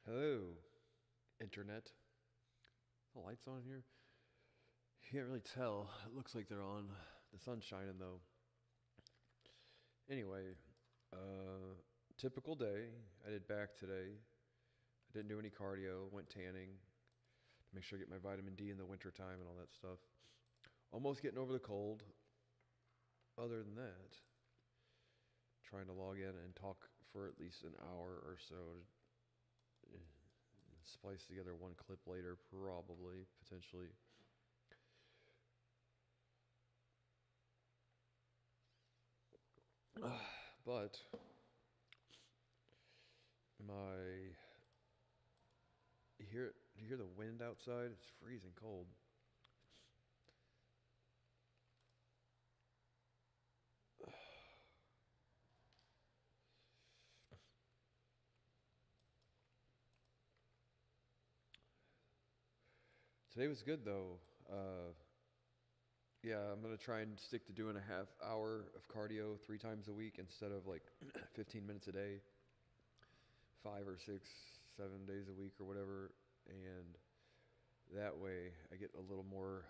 Hello, internet. The lights on here? You can't really tell. It looks like they're on. The sun's shining though. Anyway, uh, typical day. I did back today. I didn't do any cardio. Went tanning to make sure I get my vitamin D in the wintertime and all that stuff. Almost getting over the cold. Other than that, trying to log in and talk for at least an hour or so. To splice together one clip later, probably, potentially. But my you hear the wind outside? It's freezing cold. Today was good though. Yeah, I'm gonna try and stick to doing a half hour of cardio 3 times a week instead of like 15 minutes a day, 5 or 6, 7 days a week or whatever, and that way I get a little more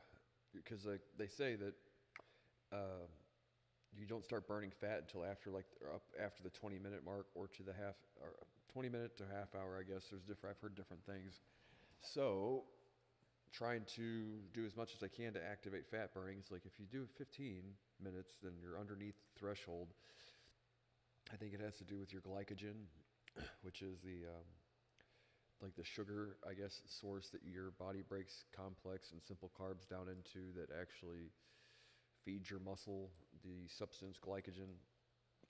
because like they say that uh, you don't start burning fat until after like or up after the 20-minute mark or to the half or 20 minute to half hour. I guess there's different. I've heard different things. So trying to do as much as I can to activate fat burning. It's like if you do 15 minutes, then you're underneath the threshold. I think it has to do with your glycogen, which is the like the sugar, I guess, source that your body breaks complex and simple carbs down into that actually feeds your muscle the substance glycogen.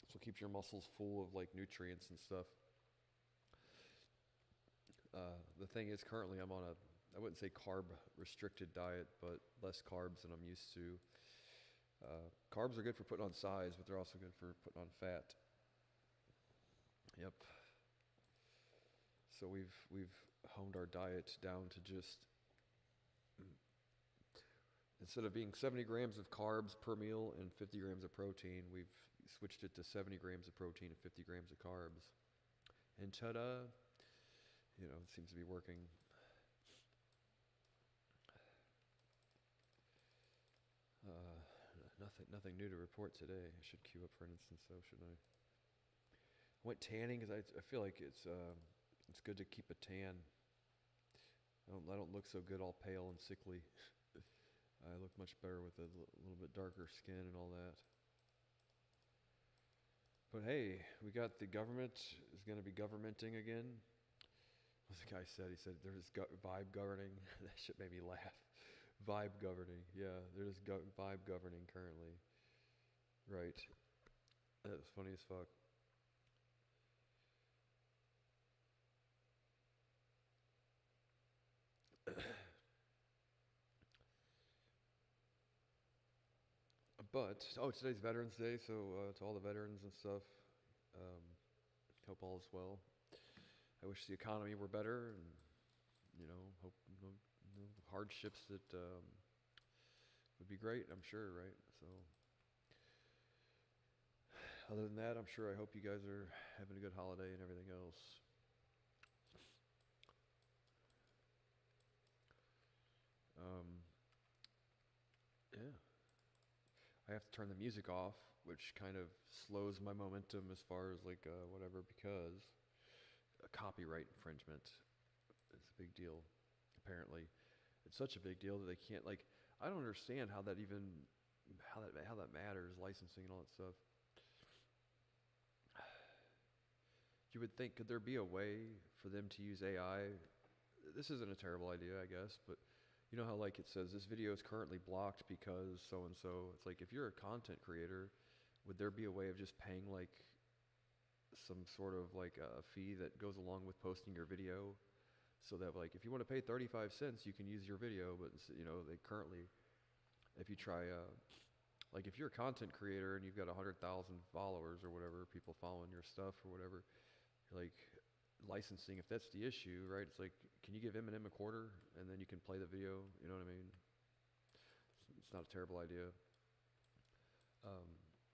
So it keeps your muscles full of like nutrients and stuff. The thing is, currently I'm on a, I wouldn't say carb restricted diet, but less carbs than I'm used to. Carbs are good for putting on size, but they're also good for putting on fat. Yep. So we've honed our diet down to just instead of being 70 grams of carbs per meal and 50 grams of protein, we've switched it to 70 grams of protein and 50 grams of carbs. And ta-da, it seems to be working. Uh, nothing new to report today. I should queue up for an instance, though, shouldn't I? Went tanning because I feel like it's good to keep a tan. I don't look so good all pale and sickly. I look much better with a little bit darker skin and all that. But hey, we got the government is going to be governmenting again. What the guy said? He said there's vibe governing. That shit made me laugh. Vibe governing. Yeah, there's vibe governing currently. Right. That's funny as fuck. But today's Veterans Day, so to all the veterans and stuff, um, hope all is well. I wish the economy were better, and hope no hardships that would be great. I'm sure, right? So, other than that, I'm sure I hope you guys are having a good holiday and everything else. Um, yeah. I have to turn the music off, which kind of slows my momentum as far as like whatever, because a copyright infringement is a big deal. Apparently, it's such a big deal that they can't like. I don't understand how that even how that matters, licensing and all that stuff. You would think, could there be a way for them to use AI? This isn't a terrible idea, I guess, but you know how like it says this video is currently blocked because so and so. It's like if you're a content creator, would there be a way of just paying like some sort of like a fee that goes along with posting your video, so that like if you want to pay 35 cents, you can use your video, but they currently, if you try like if you're a content creator and you've got 100,000 followers or whatever, people following your stuff or whatever, like licensing, if that's the issue, right? It's like, can you give Eminem a quarter and then you can play the video? You know what I mean? It's not a terrible idea.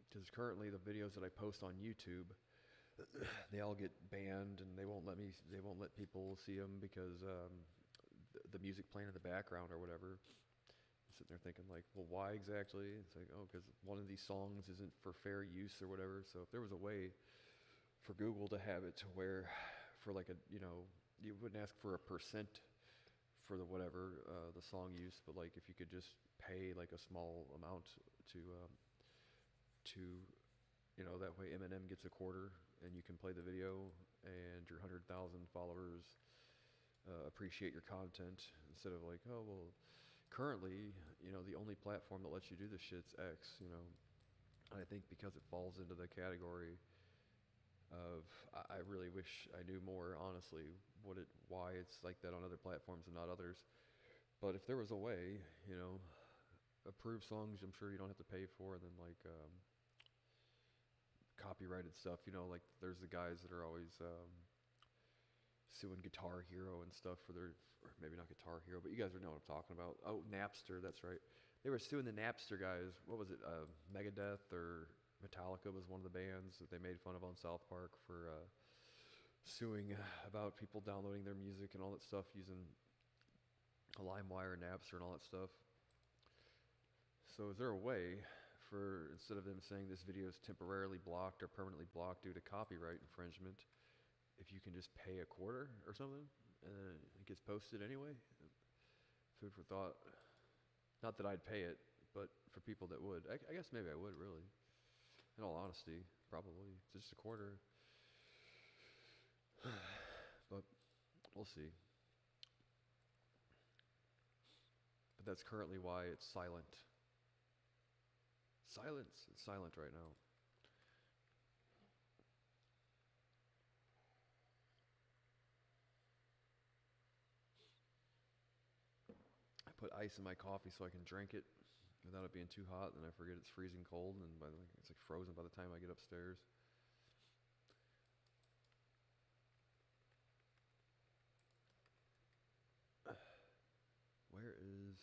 Because currently the videos that I post on YouTube, they all get banned, and they won't let people see them because the music playing in the background or whatever. Sitting there thinking like, well, why exactly? It's like, oh, because one of these songs isn't for fair use or whatever. So if there was a way for Google to have it to where, for like a, you wouldn't ask for a percent for the whatever the song use, but like if you could just pay like a small amount to that way Eminem gets a quarter and you can play the video and your 100,000 followers appreciate your content instead of like, oh well, currently the only platform that lets you do this shit's X. I think because it falls into the category of I really wish I knew more honestly why it's like that on other platforms and not others. But if there was a way, approved songs I'm sure you don't have to pay for, and then like copyrighted stuff, like there's the guys that are always suing Guitar Hero and stuff for their, or maybe not Guitar Hero, but you guys know what I'm talking about. Oh, Napster, that's right. They were suing the Napster guys. What was it? Megadeth or Metallica was one of the bands that they made fun of on South Park for suing about people downloading their music and all that stuff using LimeWire and Napster and all that stuff. So is there a way for, instead of them saying this video is temporarily blocked or permanently blocked due to copyright infringement, if you can just pay a quarter or something and then it gets posted anyway? Food for thought. Not that I'd pay it, but for people that would. I guess maybe I would, really. In all honesty, probably. Just a quarter. But we'll see. But that's currently why it's silent. Silence. It's silent right now. I put ice in my coffee so I can drink it without it being too hot, and then I forget it's freezing cold, and it's like frozen by the time I get upstairs. Where is...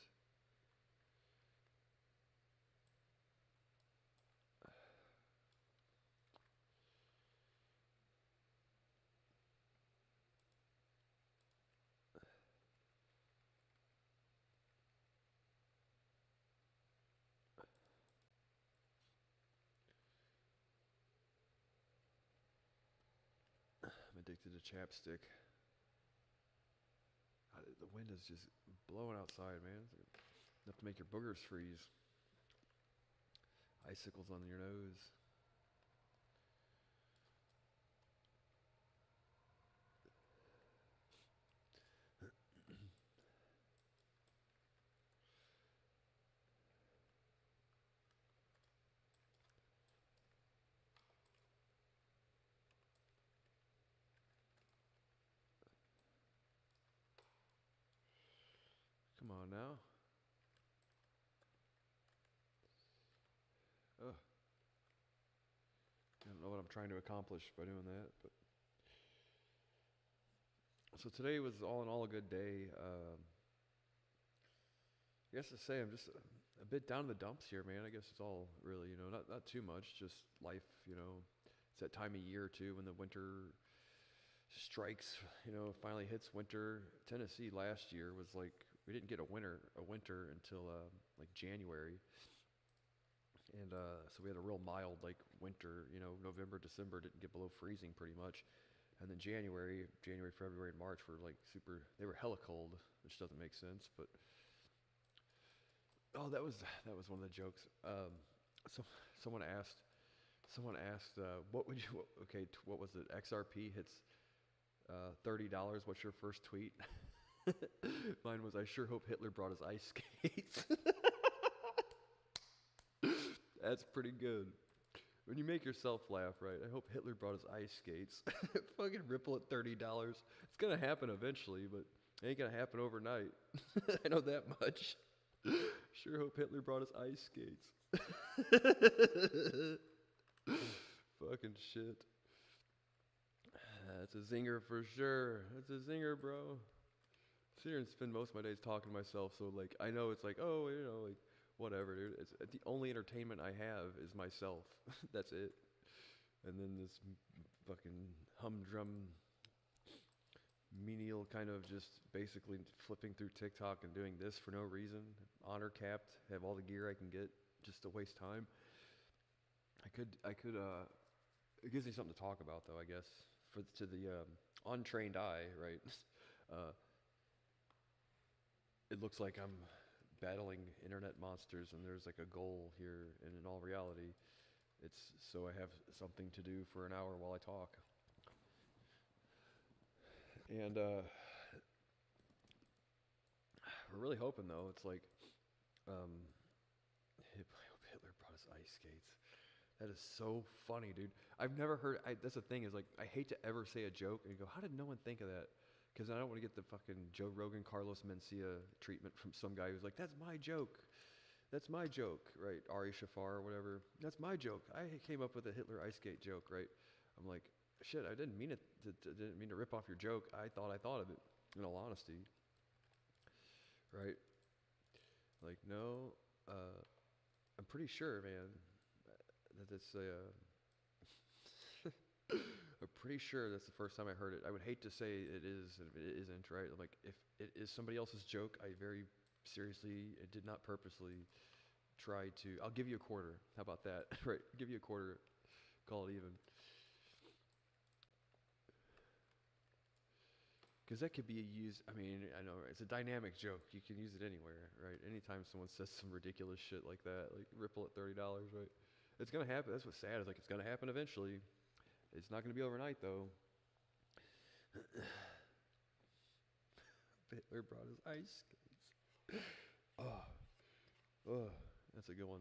I'm addicted to chapstick. The wind is just blowing outside, man. It's enough to make your boogers freeze. Icicles on your nose. Come on now. Ugh. I don't know what I'm trying to accomplish by doing that, but so today was all in all a good day. I guess to say I'm just a bit down in the dumps here, man. I guess it's all really, not too much, just life, It's that time of year too when the winter strikes, finally hits winter. Tennessee last year was like, we didn't get a winter until like January. And so we had a real mild like winter, November, December didn't get below freezing pretty much. And then January, February, and March were like they were hella cold, which doesn't make sense, but oh, that was one of the jokes. So someone asked, what would you, okay, what was it? XRP hits $30. What's your first tweet? Mine was, I sure hope Hitler brought his ice skates. That's pretty good. When you make yourself laugh, right? I hope Hitler brought his ice skates. Fucking Ripple at $30. It's going to happen eventually, but it ain't going to happen overnight. I know that much. Sure hope Hitler brought his ice skates. Fucking shit. That's a zinger for sure. That's a zinger, bro. Sit here and spend most of my days talking to myself, so like I know it's like, oh, like whatever, dude. It's the only entertainment I have is myself. That's it. And then this fucking humdrum menial kind of just basically flipping through TikTok and doing this for no reason. Honor capped, have all the gear I can get just to waste time. It gives me something to talk about though, I guess, to the untrained eye, right? uh, it looks like I'm battling internet monsters and there's like a goal here, and in all reality, it's so I have something to do for an hour while I talk. And we're really hoping though, it's like, um, Hitler brought us ice skates. That is so funny, dude. I've never heard. That's the thing is like I hate to ever say a joke and go, how did no one think of that? Because I don't want to get the fucking Joe Rogan, Carlos Mencia treatment from some guy who's like, that's my joke. That's my joke, right? Ari Shafar or whatever. That's my joke. I came up with a Hitler ice skate joke, right? I'm like, shit, I didn't mean it. Didn't mean to rip off your joke. I thought of it. In all honesty, right? Like, no, I'm pretty sure, man, that it's I'm pretty sure that's the first time I heard it. I would hate to say it is if it isn't, right? Like, if it is somebody else's joke, I very seriously, it did not purposely try to. I'll give you a quarter. How about that? Right? Give you a quarter. Call it even. Because that could be used. I mean, I know, right? It's a dynamic joke. You can use it anywhere, right? Anytime someone says some ridiculous shit like that, like Ripple at $30, right? It's gonna happen. That's what's sad. Is like it's gonna happen eventually. It's not gonna be overnight though. Hitler brought his ice skates. Oh, that's a good one.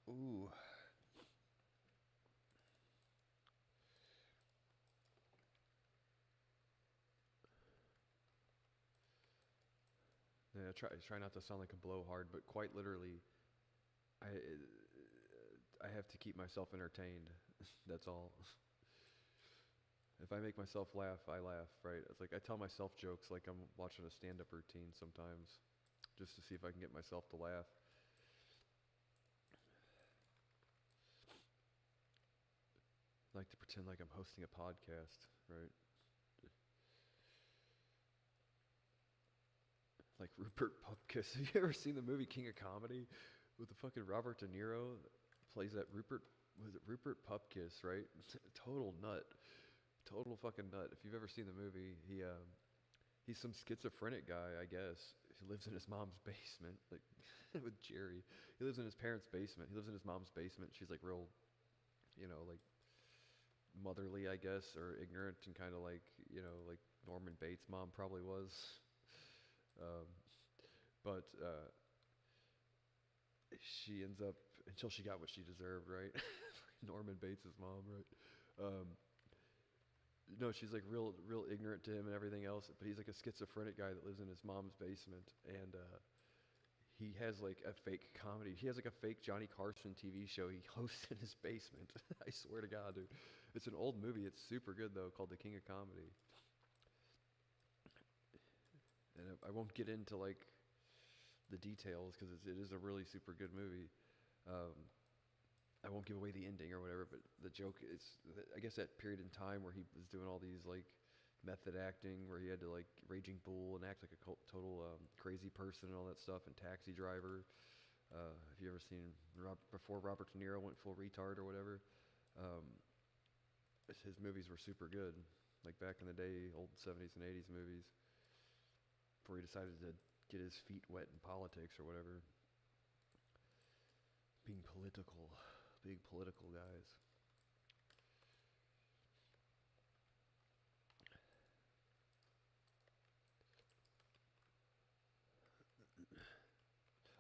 Ooh. Yeah, try not to sound like a blowhard, but quite literally, I have to keep myself entertained. That's all. If I make myself laugh, I laugh, right? It's like I tell myself jokes like I'm watching a stand-up routine sometimes, just to see if I can get myself to laugh. I like to pretend like I'm hosting a podcast, right? Like Rupert Pupkus. Have you ever seen the movie King of Comedy with the fucking Robert De Niro plays that Rupert? Was it Rupert Pupkus? Right? Total nut, total fucking nut. If you've ever seen the movie, he's some schizophrenic guy, I guess. He lives in his mom's basement, like with Jerry. He lives in his parents' basement. He lives in his mom's basement. She's like real, like motherly, I guess, or ignorant and kind of like like Norman Bates' mom probably was. Um, but she ends up until she got what she deserved, right? Norman Bates' mom, right? No, she's like real ignorant to him and everything else. But he's like a schizophrenic guy that lives in his mom's basement, and he has like a fake comedy. He has like a fake Johnny Carson TV show he hosts in his basement. I swear to God, dude. It's an old movie. It's super good though, called The King of Comedy. And I won't get into like the details because it is a really super good movie. I won't give away the ending or whatever, but the joke is, I guess, that period in time where he was doing all these like method acting, where he had to like raging bull and act like a total crazy person and all that stuff, and Taxi Driver. Have you ever seen before Robert De Niro went full retard or whatever? Um, his movies were super good, like back in the day, old 70s and 80s movies, before he decided to get his feet wet in politics or whatever. Being political, big political guys.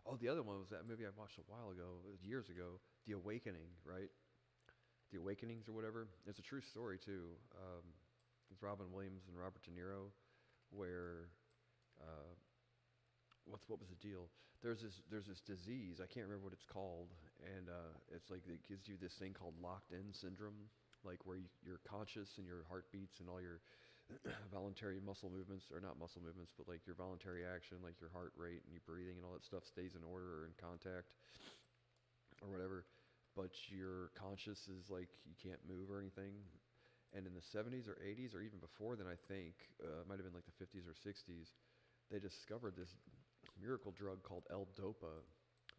Oh, the other one was that movie I watched a while ago, it was years ago, The Awakening, right? The Awakenings or whatever. It's a true story too. It's Robin Williams and Robert De Niro, where what was the deal? There's this disease, I can't remember what it's called, and it's like it gives you this thing called locked in syndrome, like where you're conscious and your heart beats and all your voluntary muscle movements, or not muscle movements, but like your voluntary action, like your heart rate and your breathing and all that stuff stays in order or in contact or whatever. But your conscious is like you can't move or anything. And in the 70s or 80s or even before then, I think, it might have been like the 50s or 60s, they discovered this miracle drug called L-Dopa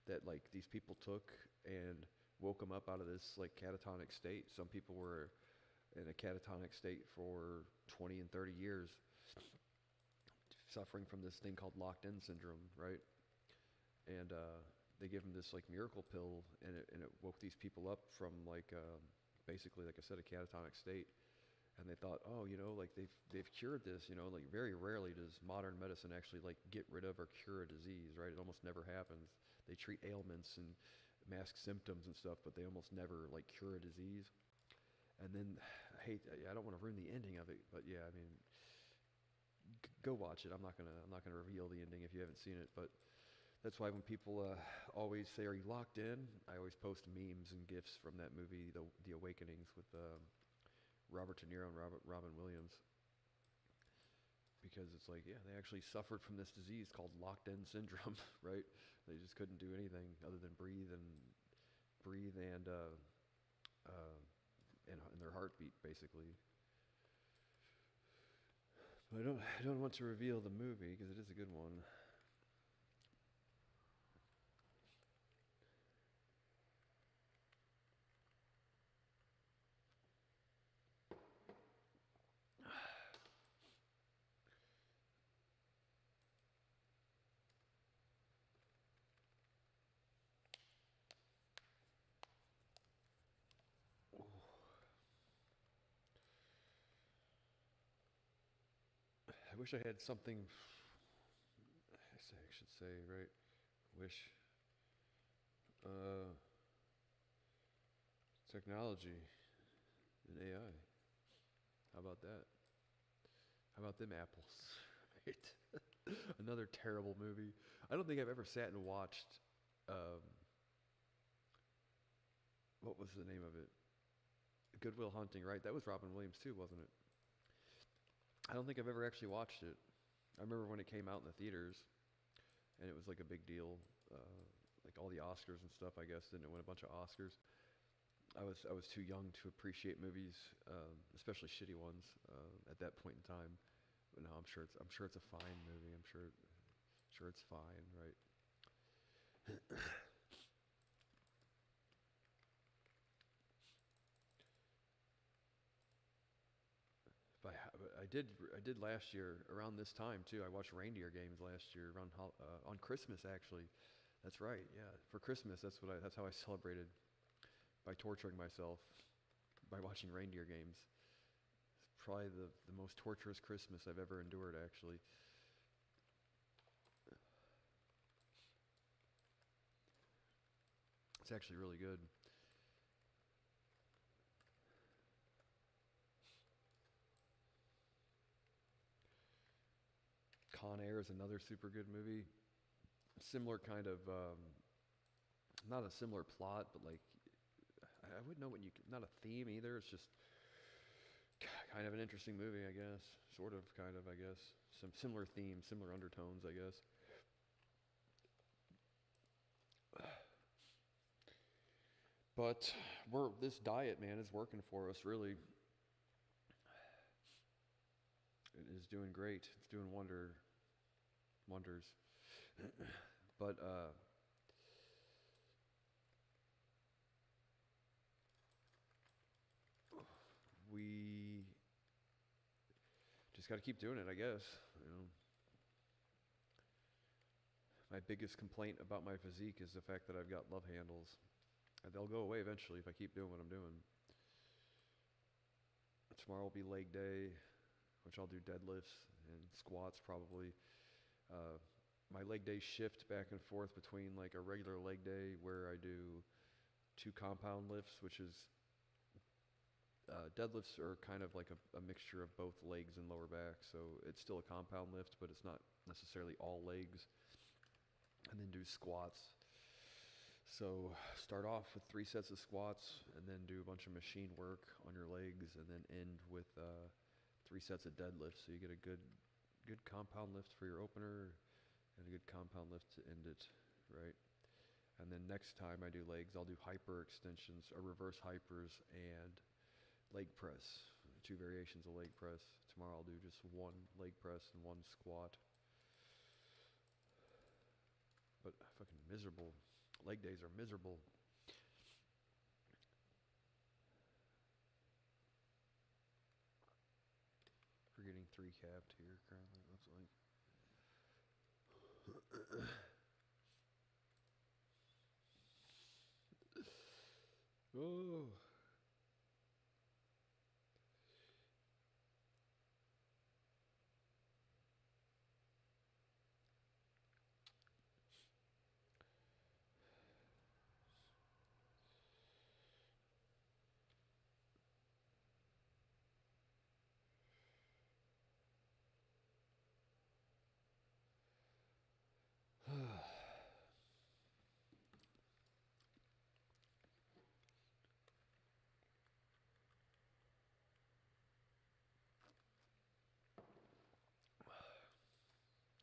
that like these people took and woke them up out of this like catatonic state. Some people were in a catatonic state for 20 and 30 years, suffering from this thing called locked-in syndrome, right? And they give them this like miracle pill, and it woke these people up from like basically, like I said, a catatonic state. And they thought, oh, like they've cured this, like very rarely does modern medicine actually like get rid of or cure a disease, right? It almost never happens. They treat ailments and mask symptoms and stuff, but they almost never like cure a disease. And then, I don't want to ruin the ending of it, but yeah, I mean, go watch it. I'm not gonna reveal the ending if you haven't seen it, but that's why when people always say, "Are you locked in?" I always post memes and gifs from that movie, The Awakenings, with Robert De Niro and Robin Williams, because it's like, yeah, they actually suffered from this disease called locked-in syndrome, right? They just couldn't do anything other than breathe and their heartbeat, basically. But I don't want to reveal the movie because it is a good one. I wish I had something. I should say, right? Wish. Technology and AI. How about that? How about them apples? Right? Another terrible movie. I don't think I've ever sat and watched. What was the name of it? Good Will Hunting, right? That was Robin Williams too, wasn't it? I don't think I've ever actually watched it. I remember when it came out in the theaters, and it was like a big deal, like all the Oscars and stuff. I guess didn't it win a bunch of Oscars? I was too young to appreciate movies, especially shitty ones, at that point in time. But no, I'm sure it's a fine movie. I'm sure it's fine, right? But I did last year around this time too. I watched reindeer games last year around on Christmas actually. That's right. Yeah, for Christmas that's how I celebrated, by torturing myself by watching reindeer games. It's probably the most torturous Christmas I've ever endured actually. It's actually really good. Con Air is another super good movie. Similar kind of, not a similar plot, but like, I wouldn't know not a theme either. It's just kind of an interesting movie, I guess. Sort of, kind of, I guess. Some similar themes, similar undertones, I guess. But this diet, man, is working for us, really. It is doing great. It's doing wonders. But we just got to keep doing it, I guess. My biggest complaint about my physique is the fact that I've got love handles. And they'll go away eventually if I keep doing what I'm doing. Tomorrow will be leg day, which I'll do deadlifts and squats probably. My leg days shift back and forth between like a regular leg day where I do 2 compound lifts, which is deadlifts are kind of like a mixture of both legs and lower back. So it's still a compound lift, but it's not necessarily all legs. And then do squats So start off with 3 sets of squats, and then do a bunch of machine work on your legs, and then end with 3 sets of deadlifts. So you get a good compound lift for your opener, and a good compound lift to end it, right? And then next time I do legs, I'll do hyper extensions or reverse hypers and leg press. 2 variations of leg press. Tomorrow I'll do just one leg press and one squat. But fucking miserable. Leg days are miserable. We're getting 3 capped here currently, it looks like. Oh.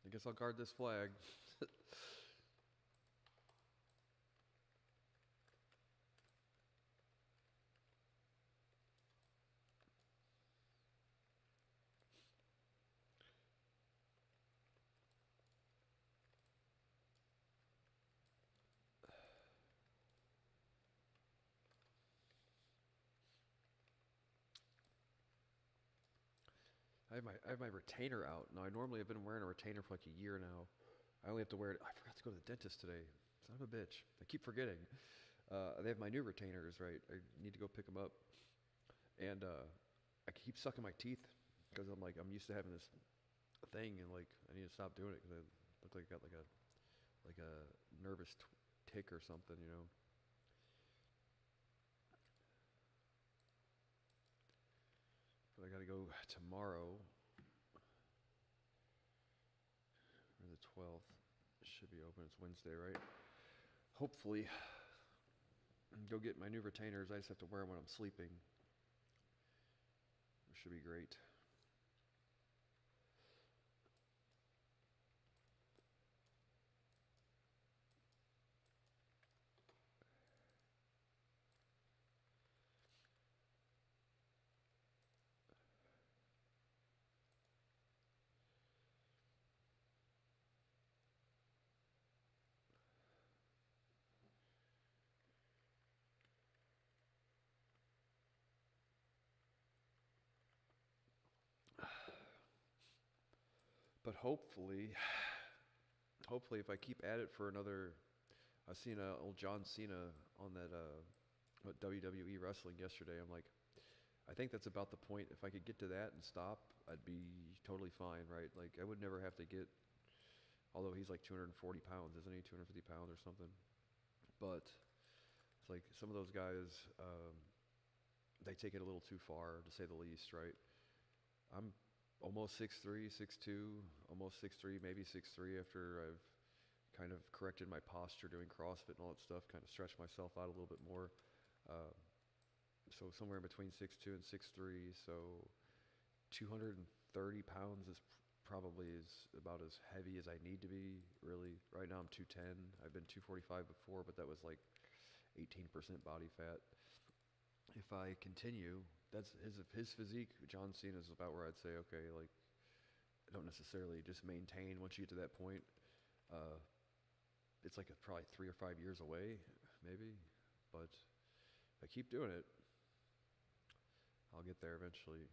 I guess I'll guard this flag. I have my retainer out. Now I normally have been wearing a retainer for like a year now. I only have to wear it. I forgot to go to the dentist today. Son of a bitch. I keep forgetting. They have my new retainers, right? I need to go pick them up. And I keep sucking my teeth because I'm used to having this thing, and like I need to stop doing it because I look like I got like a nervous tick or something, you know. But I got to go tomorrow, or the 12th. It should be open. It's Wednesday, right? Hopefully, go get my new retainers. I just have to wear them when I'm sleeping. It should be great. But hopefully if I keep at it for another, I seen old John Cena on that WWE wrestling yesterday. I'm like, I think that's about the point. If I could get to that and stop, I'd be totally fine, right? Like I would never have to get, although he's like 240 pounds, isn't he? 250 pounds or something. But it's like some of those guys, they take it a little too far, to say the least, right? I'm almost 6'3", 6'2", almost 6'3", maybe 6'3", after I've kind of corrected my posture doing CrossFit and all that stuff, kind of stretched myself out a little bit more. So somewhere in between 6'2" and 6'3", so 230 pounds is probably about as heavy as I need to be, really. Right now I'm 210. I've been 245 before, but that was like 18% body fat. If I continue, that's his physique. John Cena is about where I'd say, okay, like I don't necessarily just maintain once you get to that point. It's like probably 3 or 5 years away, maybe. But if I keep doing it, I'll get there eventually.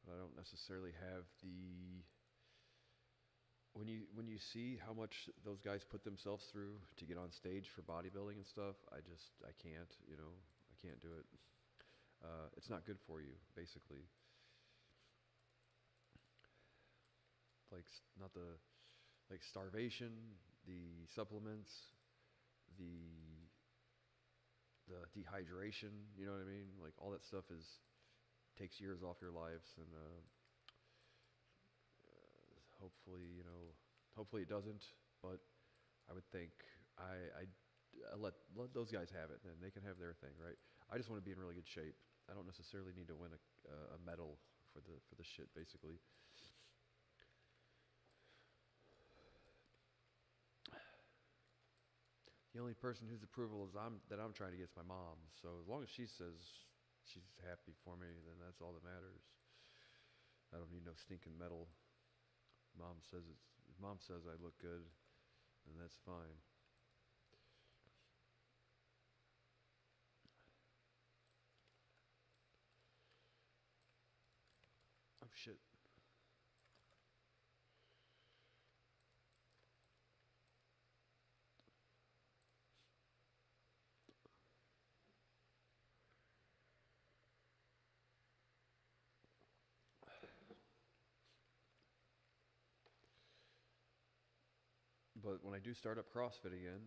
But I don't necessarily have the. When you see how much those guys put themselves through to get on stage for bodybuilding and stuff, I can't, I can't do it. It's not good for you, basically. Like not the like starvation, the supplements, the dehydration. You know what I mean? Like all that stuff takes years off your lives, and hopefully, hopefully it doesn't. But I would think I let those guys have it, and they can have their thing, right? I just want to be in really good shape. I don't necessarily need to win a medal for the shit, basically. The only person whose approval that I'm trying to get is my mom. So as long as she says she's happy for me, then that's all that matters. I don't need no stinking medal. Mom says I look good, and that's fine. Oh shit. But when I do start up CrossFit again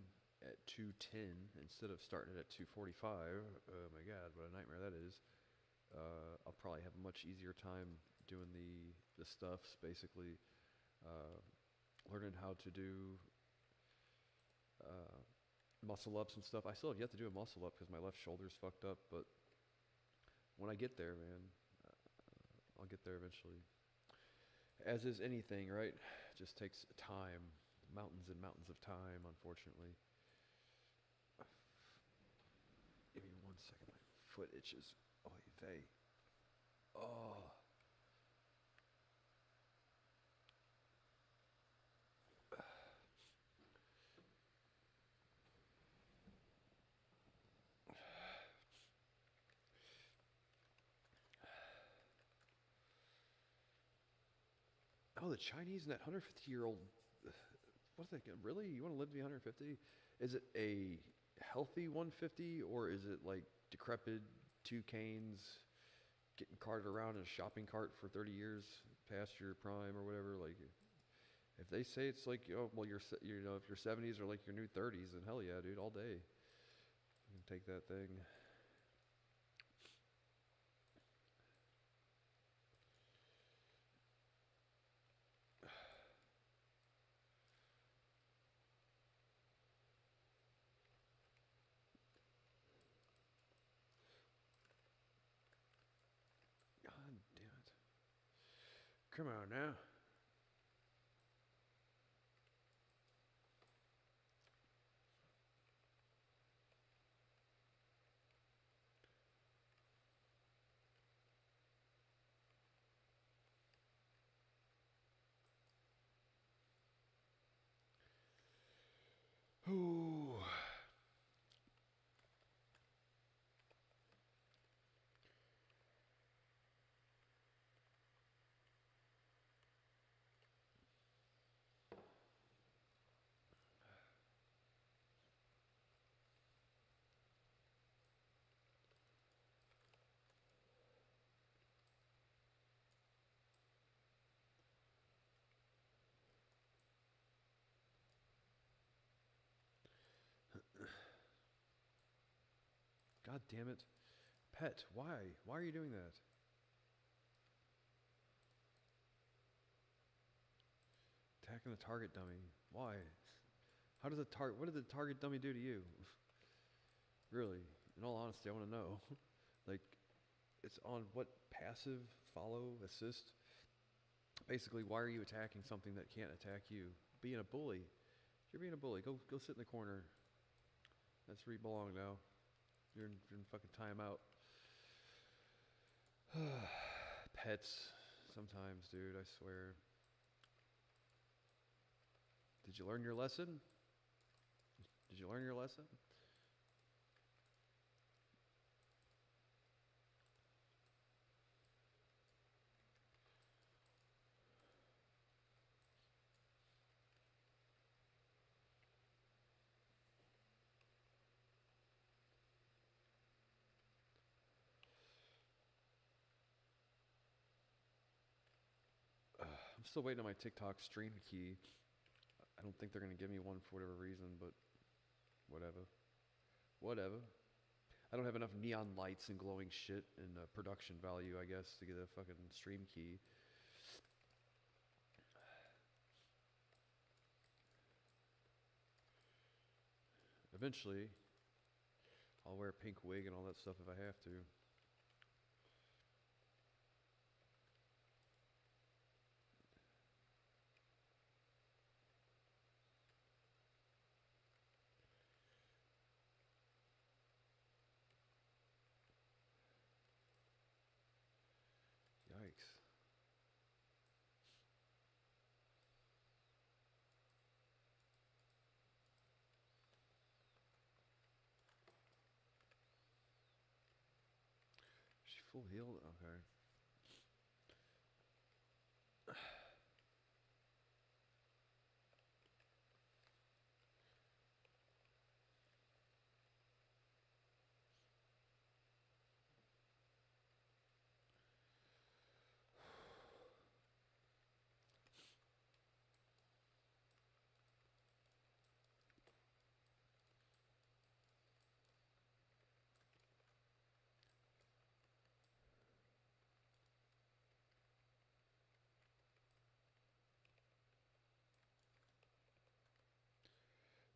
at 210 instead of starting it at 245, oh my god, what a nightmare that is. I'll probably have a much easier time doing the stuffs, basically learning how to do muscle ups and stuff. I still have yet to do a muscle up because my left shoulder's fucked up, but when I get there, man, I'll get there eventually. As is anything, right? Just takes time, mountains and mountains of time, unfortunately. Give me 1 second, my foot itches. Oy vey. Oh. Oh, the Chinese and that 150-year-old. What are they? Really? You want to live to be 150? Is it a healthy 150 or is it like decrepit, two canes, getting carted around in a shopping cart for 30 years past your prime or whatever? Like, if they say it's like, oh, well, if your 70s are like your new 30s, then hell yeah, dude, all day. You can take that thing. God damn it. Come on now. Ooh. God damn it. Pet, why? Why are you doing that? Attacking the target dummy. Why? What did the target dummy do to you? Really? In all honesty, I want to know. Like, it's on what passive, follow, assist? Basically, why are you attacking something that can't attack you? Being a bully. You're being a bully. Go sit in the corner. That's where you belong now. You're in fucking timeout. Pets. Sometimes, dude, I swear. Did you learn your lesson? Did you learn your lesson? I'm still waiting on my TikTok stream key. I don't think they're going to give me one for whatever reason, but whatever. Whatever. I don't have enough neon lights and glowing shit and production value, I guess, to get a fucking stream key. eventually, I'll wear a pink wig and all that stuff if I have to. Yikes. Is she full healed? Okay.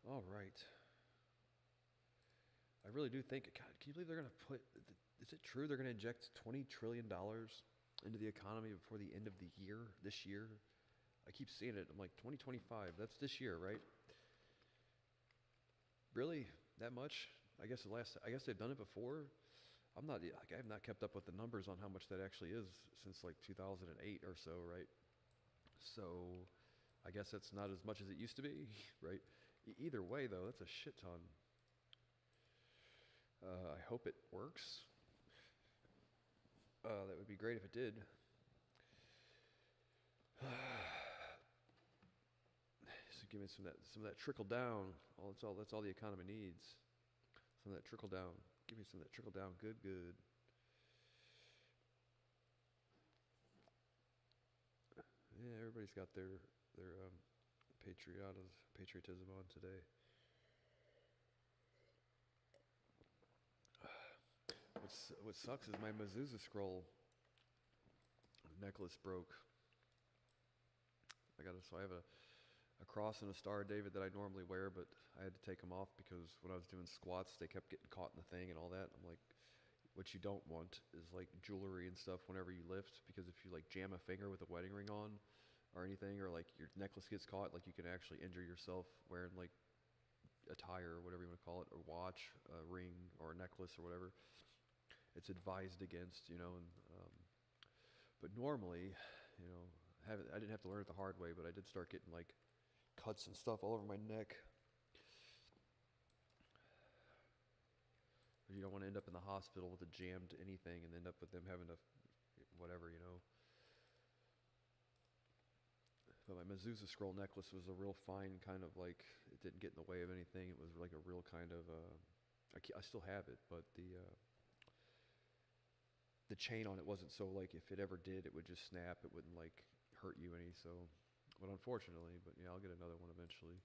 All right. I really do think, God, can you believe they're going to put, is it true they're going to inject $20 trillion into the economy before the end of the year, this year? I keep seeing it. I'm like, 2025, that's this year, right? Really? That much? I guess they've done it before. I have not kept up with the numbers on how much that actually is since like 2008 or so, right? So I guess that's not as much as it used to be, right? Either way, though, that's a shit ton. I hope it works. That would be great if it did. So give me some of that trickle down. That's all the economy needs. Some of that trickle down. Give me some of that trickle down. Good. Yeah, everybody's got their patriotism on today. What sucks is my Mezuzah scroll necklace broke. So I have a cross and a Star of David that I normally wear, but I had to take them off because when I was doing squats, they kept getting caught in the thing and all that. I'm like, what you don't want is like jewelry and stuff whenever you lift, because if you like jam a finger with a wedding ring on or anything, or like your necklace gets caught, like you can actually injure yourself wearing like a tire or whatever you want to call it, or watch, a ring or a necklace or whatever. It's advised against, and but normally, I didn't have to learn it the hard way, but I did start getting like cuts and stuff all over my neck. You don't want to end up in the hospital with a jammed anything and end up with them having to, whatever. But my Mezuzah scroll necklace was a real fine kind of like, it didn't get in the way of anything. It was like a real kind of, I still have it, but the chain on it wasn't so like if it ever did, it would just snap. It wouldn't like hurt you any. So, but unfortunately, but yeah, I'll get another one eventually.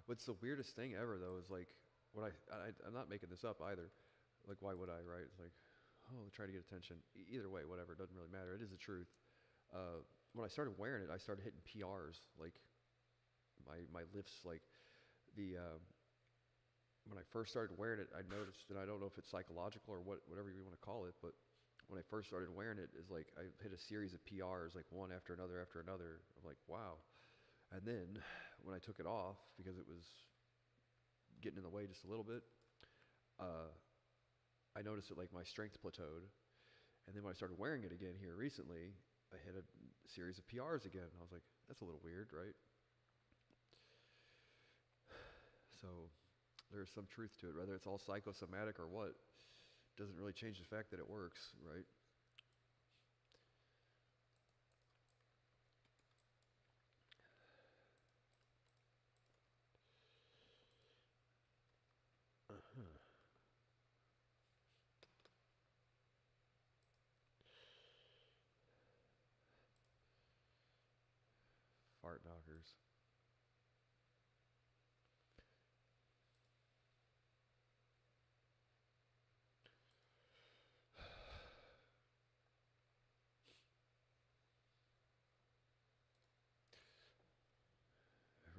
What's the weirdest thing ever though is like what I'm not making this up either. Like why would I, right? It's like, oh, try to get attention. Either way, whatever. It doesn't really matter. It is the truth. When I started wearing it, I started hitting PRs. Like my lifts, like the when I first started wearing it, I noticed, and I don't know if it's psychological or whatever you want to call it, but when I first started wearing it, is like I hit a series of PRs, like one after another after another. I'm like, wow. And then when I took it off because it was getting in the way just a little bit, I noticed that like my strength plateaued. And then when I started wearing it again here recently, I hit a series of PRs again. And I was like, that's a little weird, right? So there's some truth to it. Whether it's all psychosomatic or what, doesn't really change the fact that it works, right? Fart knockers.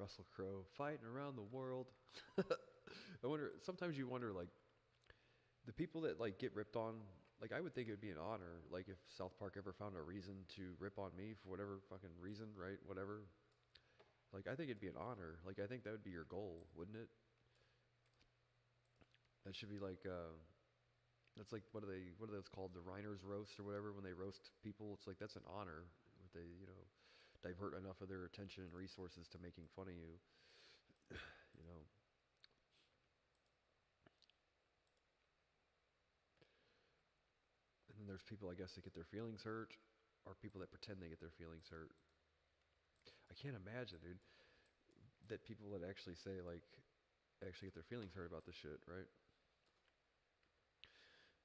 Russell Crowe fighting around the world. I wonder. Sometimes you wonder, like, the people that like get ripped on. Like, I would think it would be an honor. Like, if South Park ever found a reason to rip on me for whatever fucking reason, right? Whatever. Like, I think it'd be an honor. Like, I think that would be your goal, wouldn't it? That should be like. That's like what are those called? The Reiner's roast or whatever. When they roast people, it's like that's an honor. They divert enough of their attention and resources to making fun of you. you know. And then there's people, I guess, that get their feelings hurt, or people that pretend they get their feelings hurt. I can't imagine, dude, that people would actually say, like, actually get their feelings hurt about this shit, right?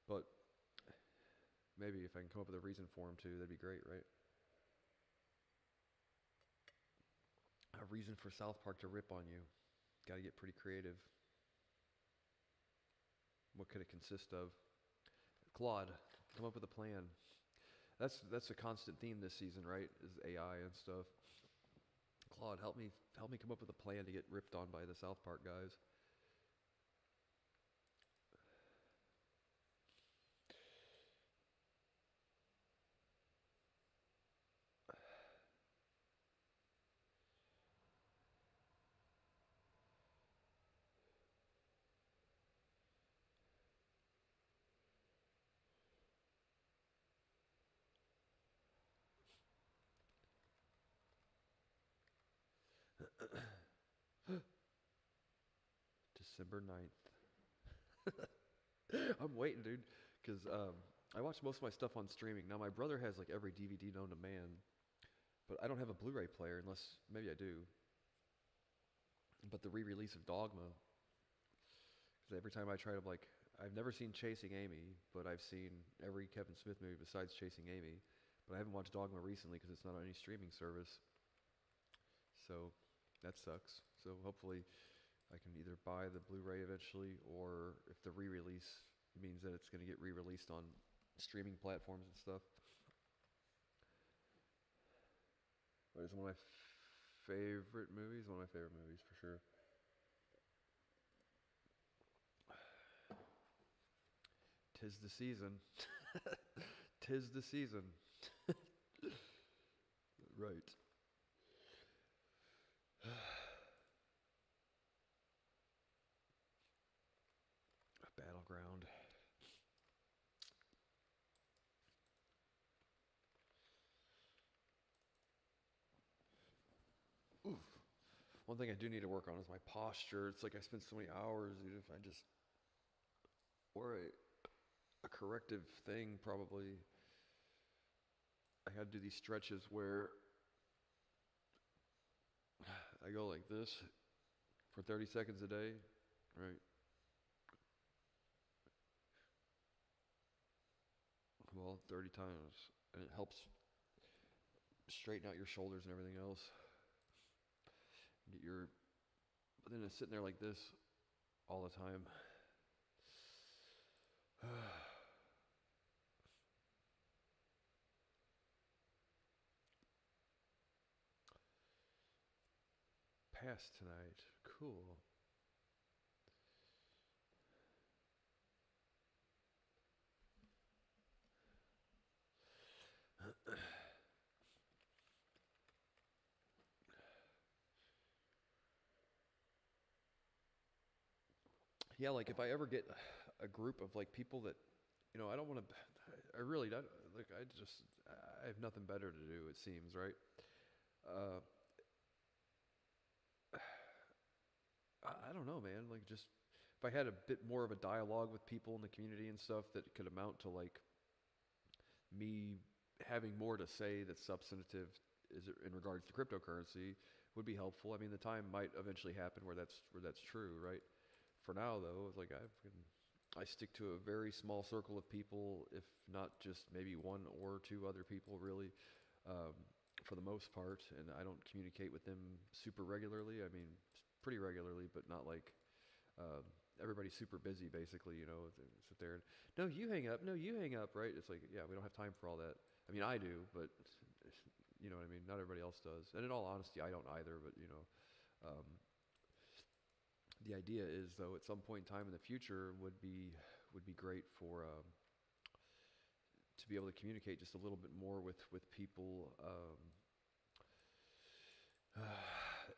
But maybe if I can come up with a reason for them to, that'd be great, right? A reason for South Park to rip on you. Got to get pretty creative. What could it consist of? Claude, come up with a plan. That's a constant theme this season, right? Is AI and stuff. Claude, help me come up with a plan to get ripped on by the South Park guys. December 9th. I'm waiting, dude, because I watch most of my stuff on streaming. Now, my brother has like every DVD known to man, but I don't have a Blu-ray player unless maybe I do. But the re-release of Dogma, because every time I try to like, I've never seen Chasing Amy, but I've seen every Kevin Smith movie besides Chasing Amy. But I haven't watched Dogma recently because it's not on any streaming service. So that sucks. So hopefully I can either buy the Blu-ray eventually, or if the re-release means that it's going to get re-released on streaming platforms and stuff. But it's one of my favorite movies. One of my favorite movies for sure. Tis the season. Tis the season. Right. A battleground. Oof. One thing I do need to work on is my posture. It's like I spend so many hours, dude. If I just were a corrective thing, probably I had to do these stretches where I go like this for 30 seconds a day, right? Well, 30 times. And it helps straighten out your shoulders and everything else. But then it's sitting there like this all the time. Past tonight. Cool. Yeah, like if I ever get a group of like people that, I don't want to, I really don't, like I have nothing better to do, it seems, right? Uh, I don't know, man. Like, just if I had a bit more of a dialogue with people in the community and stuff that could amount to like me having more to say that's substantive is in regards to cryptocurrency would be helpful. I mean, the time might eventually happen where that's true, right? For now, though, it's like I stick to a very small circle of people, if not just maybe one or two other people, really, for the most part, and I don't communicate with them super regularly. I mean, pretty regularly, but not like everybody's super busy, basically, they sit there and, no, you hang up, right? It's like, yeah, we don't have time for all that. I mean, I do, but you know what I mean? Not everybody else does. And in all honesty, I don't either, but, Um, the idea is, though, at some point in time in the future would be great for to be able to communicate just a little bit more with people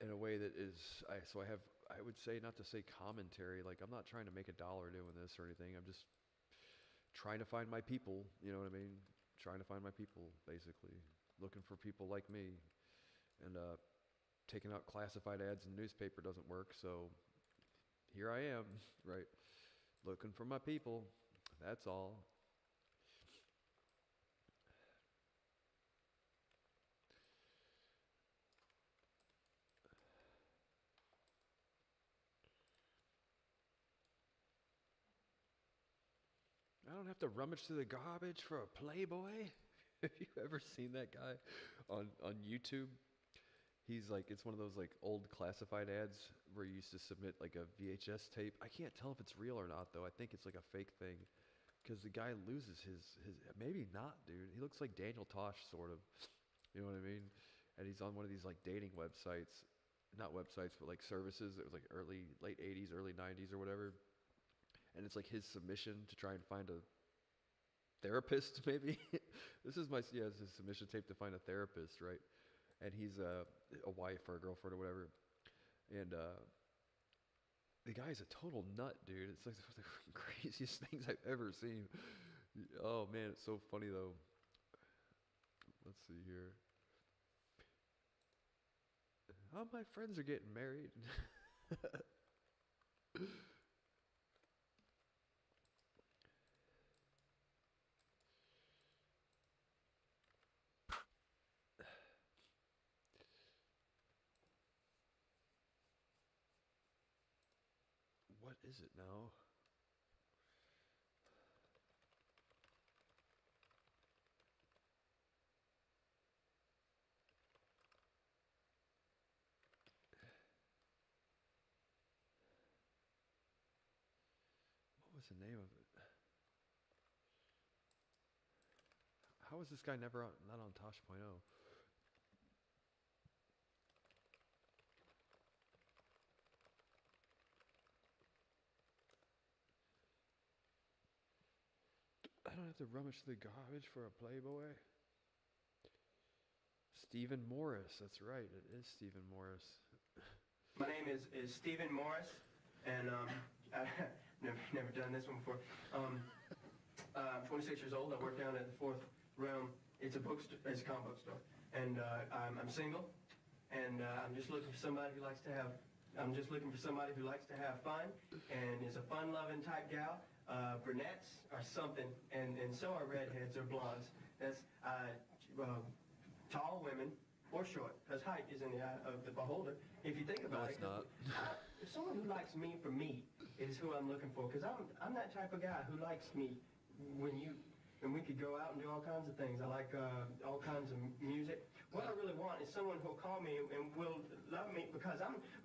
in a way that is I would say, not to say commentary, like I'm not trying to make a dollar doing this or anything. I'm just trying to find my people, you know what I mean? Trying to find my people, basically. Looking for people like me. And taking out classified ads in the newspaper doesn't work, so here I am, right? Looking for my people. That's all. I don't have to rummage through the garbage for a Playboy. Have you ever seen that guy on YouTube? He's like, it's one of those like old classified ads where you used to submit like a VHS tape. I can't tell if it's real or not though. I think it's like a fake thing because the guy loses his maybe not, dude. He looks like Daniel Tosh sort of. You know what I mean? And he's on one of these like dating websites, not websites, but like services. It was like late 80s, early 90s or whatever. And it's like his submission to try and find a therapist, maybe. This is it's his submission tape to find a therapist, right? And he's a wife or a girlfriend or whatever. And the guy's a total nut, dude. It's like the craziest things I've ever seen. Oh man, it's so funny though. Let's see here. Oh, my friends are getting married. What is it now? What was the name of it? How is this guy not on Tosh.0? I don't have to rummage through the garbage for a Playboy. Stephen Morris, that's right. It is Stephen Morris. My name is Stephen Morris, and I've never done this one before. I'm 26 years old. I work down at the Fourth Realm. It's a bookstore. It's a comic book store, and I'm single, and I'm just looking for somebody who likes to have. I'm just looking for somebody who likes to have fun, and is a fun-loving type gal. Brunettes are something, and so are redheads or blondes. That's tall women or short, because height is in the eye of the beholder. If you think about it, not. Someone who likes me for me is who I'm looking for, because I'm that type of guy who likes me when we could go out and do all kinds of things. I like all kinds of music. What I really want is someone who'll call me and will love me, because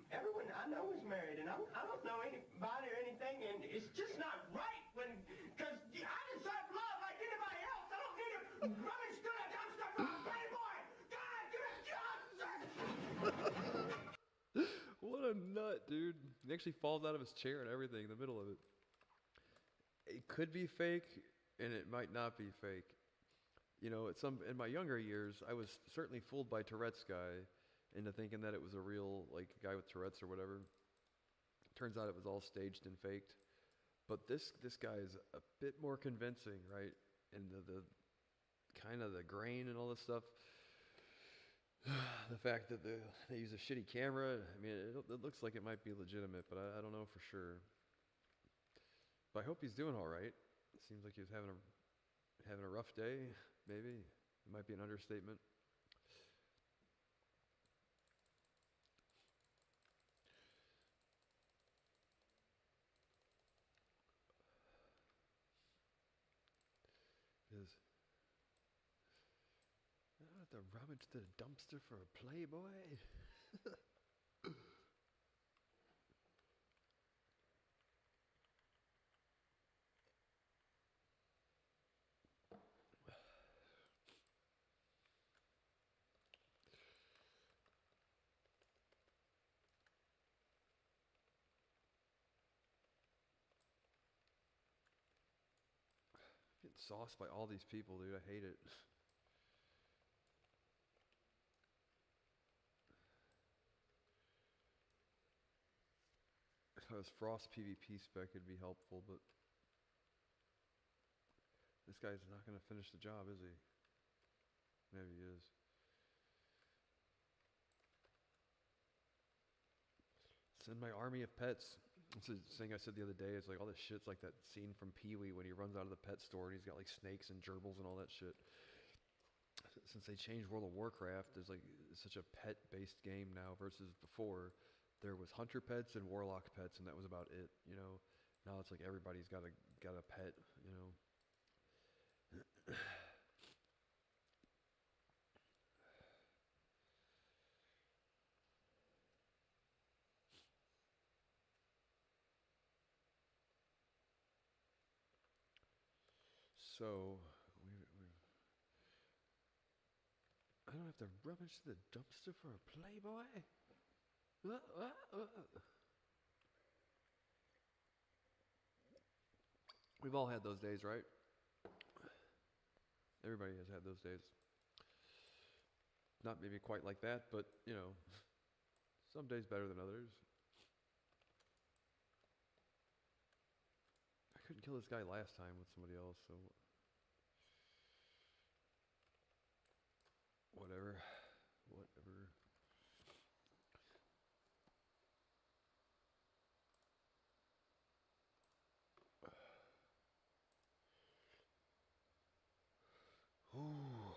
everyone I know is married, and I don't know anybody or anything, and it's just not right because I decide love like anybody else. I don't need to rummage through that dumpster for a Playboy. God, give me a job, sir. What a nut, dude. He actually falls out of his chair and everything in the middle of it. It could be fake, and it might not be fake. You know, in my younger years, I was certainly fooled by Tourette's guy into thinking that it was a real, like, guy with Tourette's or whatever. Turns out it was all staged and faked. But this guy is a bit more convincing, right? And the kind of the grain and all this stuff. The fact that they use a shitty camera, I mean, it looks like it might be legitimate, but I don't know for sure. But I hope he's doing all right. It seems like he was having a rough day, maybe. It might be an understatement. Because I don't have to rummage the dumpster for a Playboy. sauced by all these people, dude. I hate it. If I was Frost PvP spec, it'd be helpful, but this guy's not going to finish the job, is he? Maybe he is. Send my army of pets. It's a thing I said the other day. It's like all this shit's like that scene from Pee-wee when he runs out of the pet store and he's got like snakes and gerbils and all that shit. Since they changed World of Warcraft, there's like such a pet-based game now versus before. There was hunter pets and warlock pets, and that was about it. You know, now it's like everybody's got a pet. You know. So I don't have to rummage through the dumpster for a Playboy. We've all had those days, right? Everybody has had those days. Not maybe quite like that, but you know, some days better than others. I couldn't kill this guy last time with somebody else, so whatever. Ooh.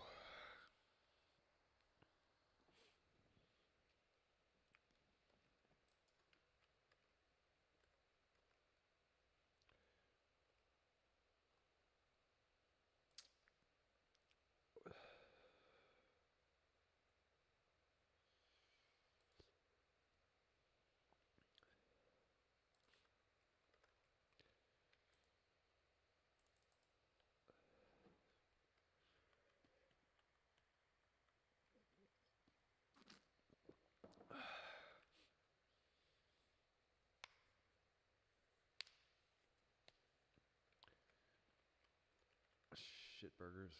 Shit burgers.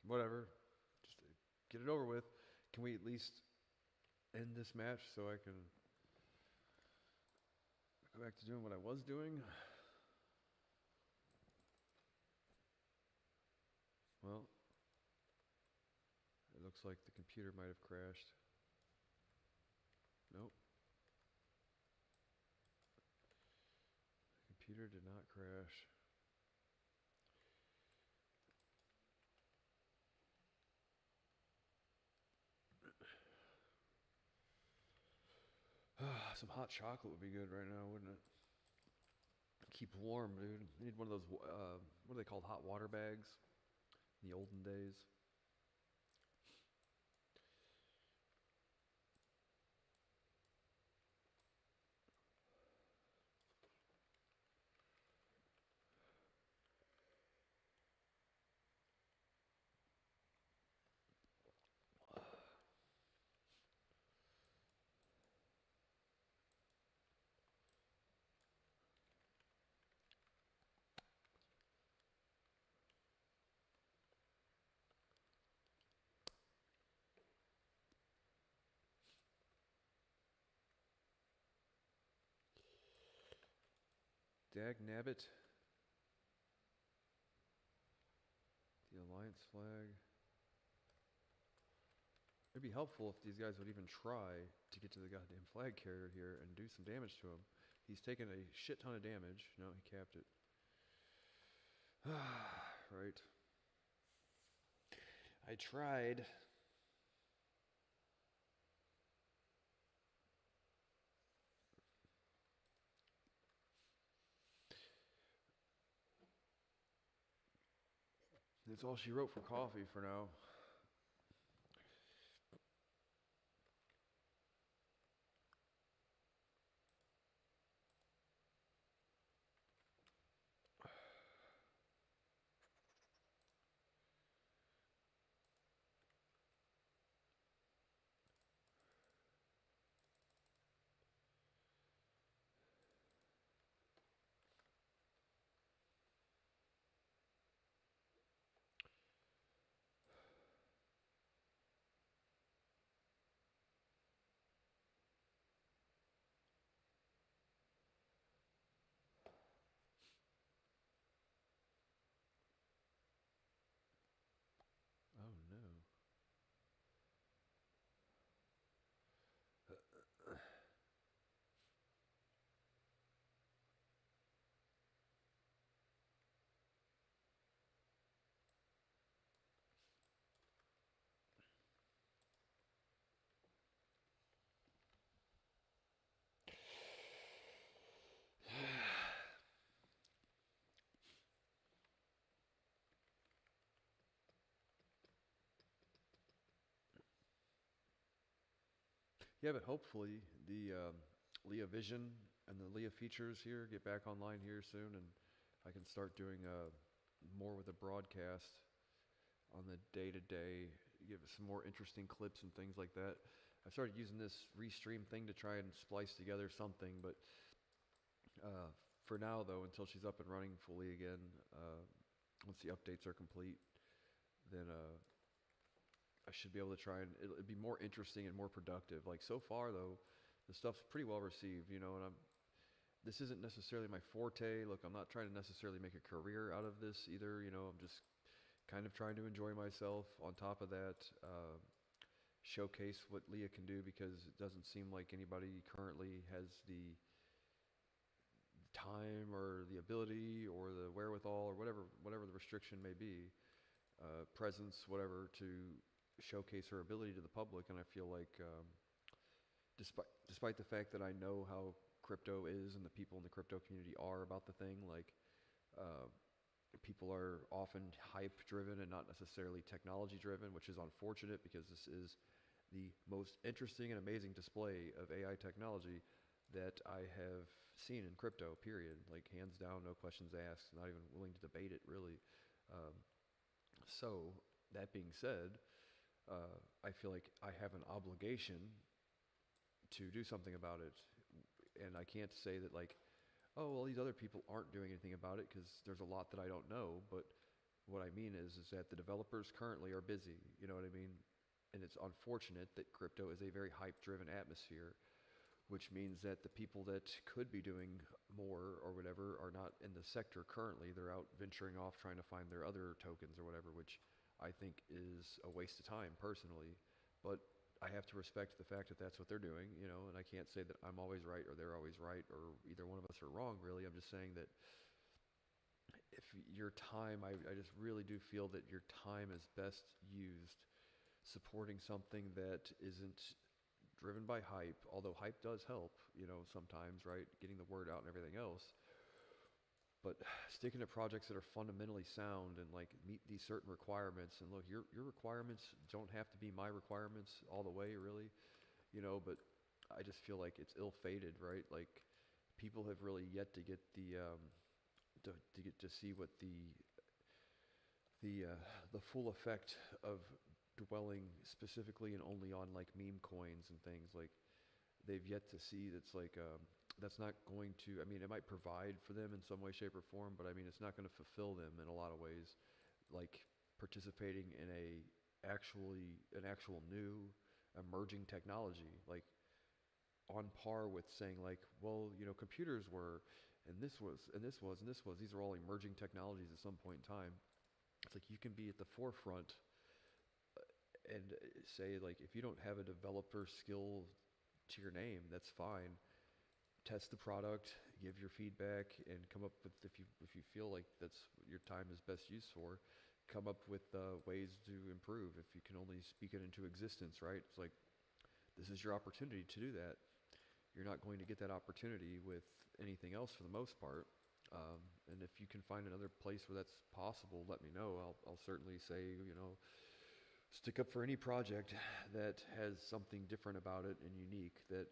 Whatever. Just get it over with. Can we at least end this match so I can go back to doing what I was doing? Well, it looks like the computer might have crashed. Nope. The computer did not crash. Some hot chocolate would be good right now, wouldn't it? Keep warm, dude. You need one of those, what are they called, hot water bags? In the olden days. Dag nabbit. The Alliance flag. It'd be helpful if these guys would even try to get to the goddamn flag carrier here and do some damage to him. He's taken a shit ton of damage. No, he capped it. Right. I tried. That's all she wrote for coffee for now. Yeah, but hopefully the Leah Vision and the Leah features here get back online here soon, and I can start doing more with the broadcast on the day to day, give some more interesting clips and things like that. I started using this restream thing to try and splice together something, but uh, for now though, until she's up and running fully again, once the updates are complete, then I should be able to try and it'd be more interesting and more productive. Like so far though, the stuff's pretty well received, you know, and this isn't necessarily my forte. Look, I'm not trying to necessarily make a career out of this either, you know, I'm just kind of trying to enjoy myself. On top of that, showcase what Leah can do because it doesn't seem like anybody currently has the time or the ability or the wherewithal or whatever the restriction may be, presence, whatever, to showcase her ability to the public. And I feel like, despite the fact that I know how crypto is and the people in the crypto community are about the thing, like people are often hype driven and not necessarily technology driven, which is unfortunate because this is the most interesting and amazing display of AI technology that I have seen in crypto, period. Like, hands down, no questions asked, not even willing to debate it, really. Um, so, that being said, I feel like I have an obligation to do something about it. And I can't say that, like, oh, well, these other people aren't doing anything about it because there's a lot that I don't know. But what I mean is that the developers currently are busy. You know what I mean? And it's unfortunate that crypto is a very hype-driven atmosphere, which means that the people that could be doing more or whatever are not in the sector currently. They're out venturing off trying to find their other tokens or whatever, which I think is a waste of time personally. But I have to respect the fact that that's what they're doing, you know, and I can't say that I'm always right or they're always right or either one of us are wrong, really. I'm just saying that if your time, I just really do feel that your time is best used supporting something that isn't driven by hype, although hype does help, you know, sometimes, right? Getting the word out and everything else. But sticking to projects that are fundamentally sound and like meet these certain requirements. And look, your requirements don't have to be my requirements all the way, really, you know. But I just feel like it's ill-fated, right? Like people have really yet to get to get to see what the full effect of dwelling specifically and only on like meme coins and things. Like they've yet to see that's not going to, I mean, it might provide for them in some way, shape, or form, but I mean, it's not going to fulfill them in a lot of ways, like participating in an actual new emerging technology, like on par with saying like, well, you know, computers were, and this was, and this was, and this was, these are all emerging technologies at some point in time. It's like you can be at the forefront and say like, if you don't have a developer skill to your name, that's fine. Test the product, give your feedback, and come up with, if you feel like that's what your time is best used for, come up with ways to improve. If you can only speak it into existence, right? It's like this is your opportunity to do that. You're not going to get that opportunity with anything else for the most part. And if you can find another place where that's possible, let me know. I'll certainly say, you know, stick up for any project that has something different about it and unique that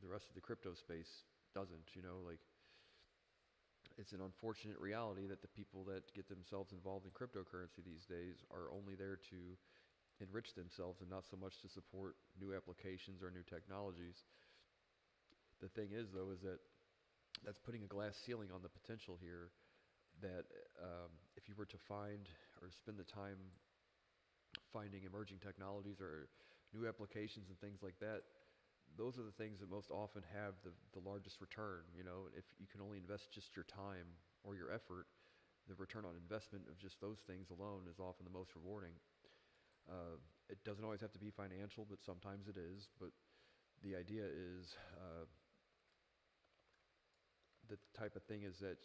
the rest of the crypto space doesn't, you know. Like it's an unfortunate reality that the people that get themselves involved in cryptocurrency these days are only there to enrich themselves and not so much to support new applications or new technologies. The thing is though, is that that's putting a glass ceiling on the potential here that if you were to find or spend the time finding emerging technologies or new applications and things like that, those are the things that most often have the largest return. You know, if you can only invest just your time or your effort, the return on investment of just those things alone is often the most rewarding. It doesn't always have to be financial, but sometimes it is. But the idea is the type of thing is that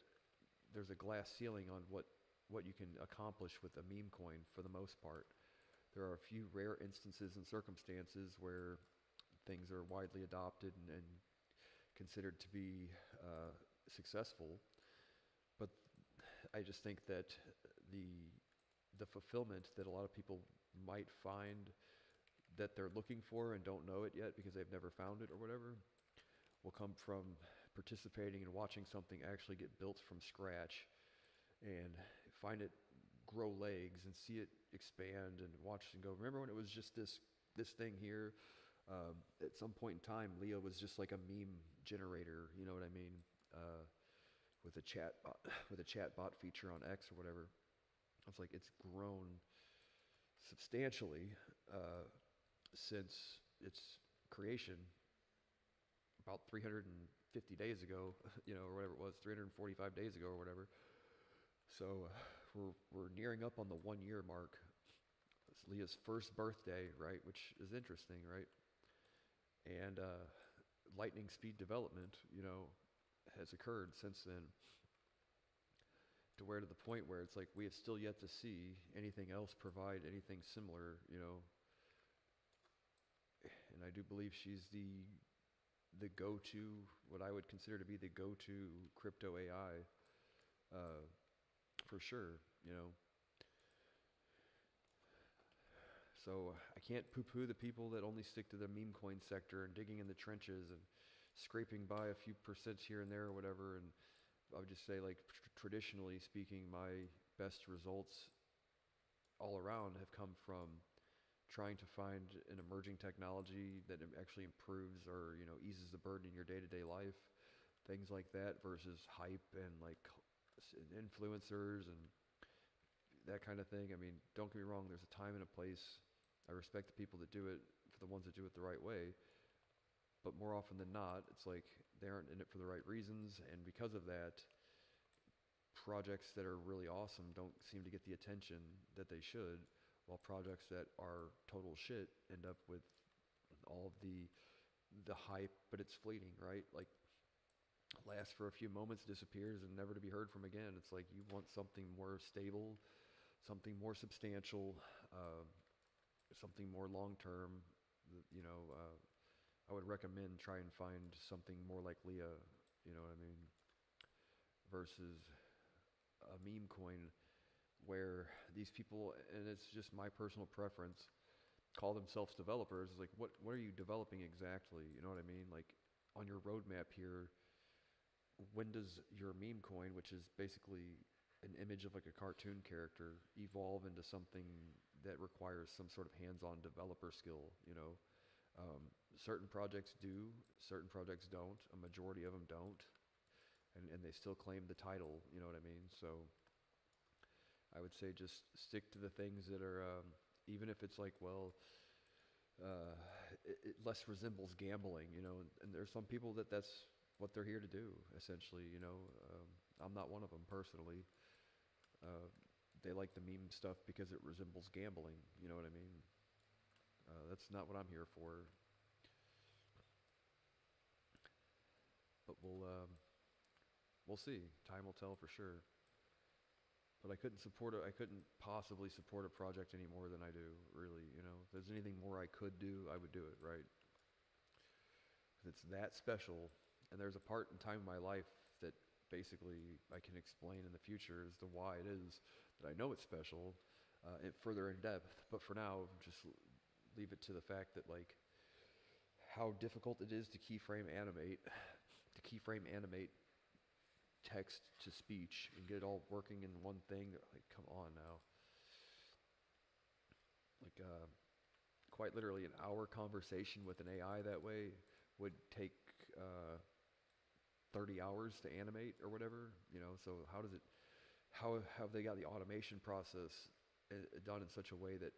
there's a glass ceiling on what you can accomplish with a meme coin for the most part. There are a few rare instances and circumstances where things are widely adopted and considered to be successful, but I just think that the fulfillment that a lot of people might find that they're looking for and don't know it yet because they've never found it or whatever will come from participating and watching something actually get built from scratch and find it grow legs and see it expand and watch and go, remember when it was just this thing here? At some point in time, Leah was just like a meme generator, you know what I mean? With a chat bot feature on X or whatever. It's like it's grown substantially since its creation about 350 days ago, you know, or whatever it was, 345 days ago or whatever. So we're nearing up on the 1 year mark. It's Leah's first birthday, right? Which is interesting, right? And lightning speed development, you know, has occurred since then. To the point where it's like we have still yet to see anything else provide anything similar, you know. And I do believe she's the go-to, what I would consider to be the go-to crypto AI, for sure, you know. So I can't poo-poo the people that only stick to the meme coin sector and digging in the trenches and scraping by a few percents here and there or whatever. And I would just say, like, traditionally speaking, my best results all around have come from trying to find an emerging technology that actually improves or, you know, eases the burden in your day-to-day life, things like that, versus hype and like influencers and that kind of thing. I mean, don't get me wrong, there's a time and a place. I respect the people that do it for the ones that do it the right way. But more often than not, it's like they aren't in it for the right reasons. And because of that, projects that are really awesome don't seem to get the attention that they should, while projects that are total shit end up with all of the hype, but it's fleeting, right? Like, lasts for a few moments, disappears, and never to be heard from again. It's like you want something more stable, something more substantial, something more long-term, you know. I would recommend try and find something more like Leah, you know what I mean, versus a meme coin where these people, and it's just my personal preference, call themselves developers. Like, what are you developing exactly? You know what I mean? Like, on your roadmap here, when does your meme coin, which is basically an image of like a cartoon character, evolve into something that requires some sort of hands-on developer skill, you know? Certain projects do, certain projects don't, a majority of them don't, and they still claim the title, you know what I mean? So I would say just stick to the things that are, even if it's like, well, it less resembles gambling, you know, and there's some people that's what they're here to do, essentially, you know. I'm not one of them personally. They like the meme stuff because it resembles gambling, you know what I mean? That's not what I'm here for. But we'll see. Time will tell for sure. But I couldn't possibly support a project any more than I do, really, you know. If there's anything more I could do, I would do it, right? It's that special, and there's a part in time in my life that basically I can explain in the future as to why it is that I know it's special, and further in depth. But for now, just leave it to the fact that, like, how difficult it is to keyframe animate text to speech and get it all working in one thing. Like, come on now. Like, quite literally an hour conversation with an AI that way would take 30 hours to animate or whatever, you know. So how have they got the automation process done in such a way that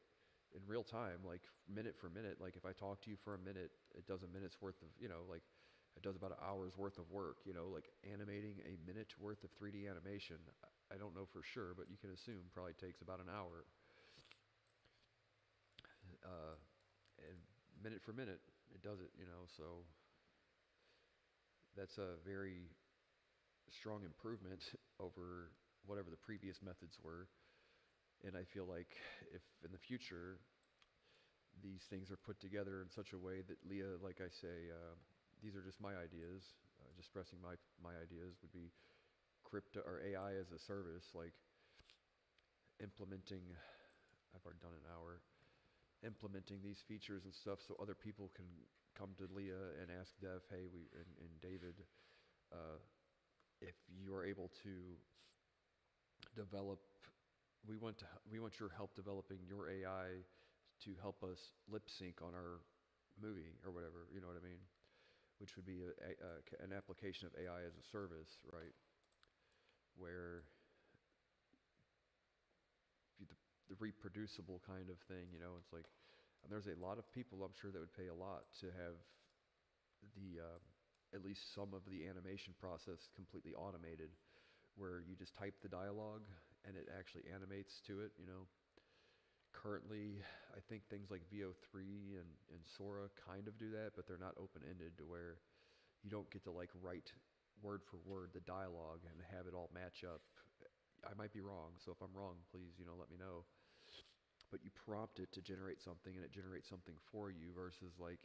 in real time, like minute for minute, like if I talk to you for a minute, it does a minute's worth of, you know, like it does about an hour's worth of work, you know, like animating a minute's worth of 3D animation. I don't know for sure, but you can assume probably takes about an hour. And minute for minute, it does it, you know, so that's a very strong improvement over whatever the previous methods were. And I feel like if in the future these things are put together in such a way that Leah, like I say, these are just my ideas, just expressing my ideas, would be crypto or AI as a service, like implementing, I've already done an hour, implementing these features and stuff so other people can come to Leah and ask Dev, hey, and David, if you are able to develop, we want your help developing your AI to help us lip sync on our movie or whatever, you know what I mean? Which would be an application of AI as a service, right? Where the reproducible kind of thing, you know, it's like, and there's a lot of people I'm sure that would pay a lot to have the at least some of the animation process completely automated, where you just type the dialogue and it actually animates to it, you know. Currently, I think things like VO3 and Sora kind of do that, but they're not open-ended to where you don't get to like write word for word the dialogue and have it all match up. I might be wrong, so if I'm wrong, please, you know, let me know. But you prompt it to generate something and it generates something for you, versus like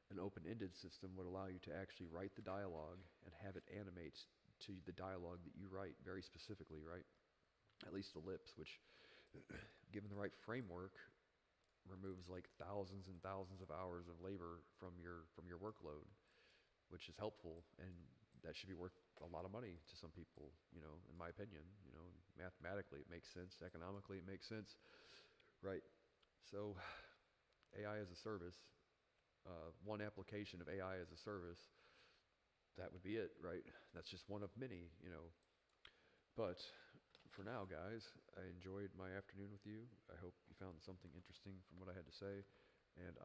an open-ended system would allow you to actually write the dialogue and have it animate to the dialogue that you write very specifically, right? At least the lips, which given the right framework removes like thousands and thousands of hours of labor from your workload, which is helpful, and that should be worth a lot of money to some people, you know, in my opinion. You know, mathematically it makes sense, economically it makes sense, right? So AI as a service, one application of AI as a service, that would be it, right? That's just one of many, you know. But for now, guys, I enjoyed my afternoon with you. I hope you found something interesting from what I had to say, and